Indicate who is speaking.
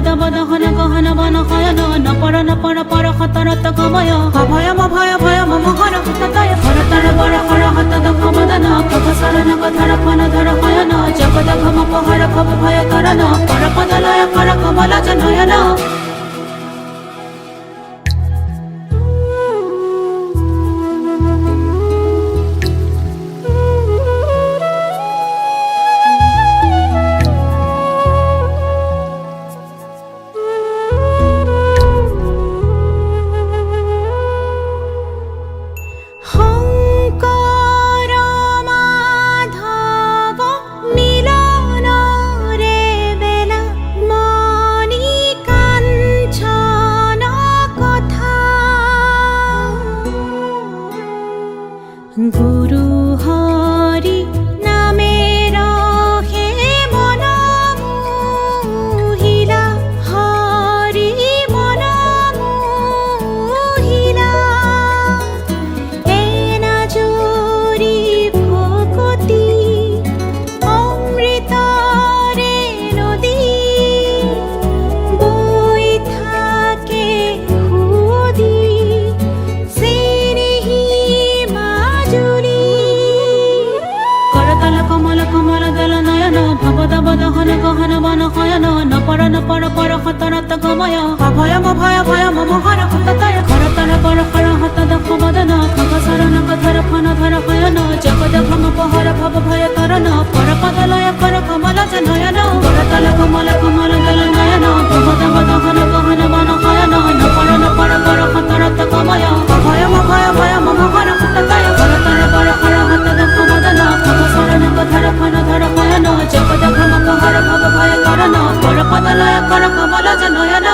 Speaker 1: ভবদ বদহন গহন বন হয়ন নপর নপর পর খতরত গময় অভয় ভয় ভয় মম হর হততয় হরতর বর হর হত দখ মদন প্রভ শরণ ধর ফন ধর হয়ন জগদ ঘম পহর ভব ভয় করন পর পদলয় কর কমল জনয়ন গুরু হরি নামে রহে মন মোহিলা হরি মন মোহিলা এনা জোরি ভকতি অমৃতরে নদী বই থাকে খুদি কমল কমল দল নয়ন ভবদ বদহন গহন বন হয়ন নপর নপর পর খতরত গময় অভয় ভয় ভয় মম হর হততয় হরতর বর হর হত দখ মদন খগ শরণ ধর ফন ধর হয়ন জগদ ঘম পহর ভব ভয় করন পর পদলয় কর কমল জনয়ন করতল কমল কমল দল নয়ন ভবদ বদহন গহন বন হয়ন নপর নপর পর খতরত গময় অভয় ভয় ভয় মম হর হততয় হরতর বর হর হত দখ মদন খগ শরণ ধর ফন ধর হয়ন জগদ ঘম পহর ভব ভয় করন পর পদলয় কর কমল জনয়ন।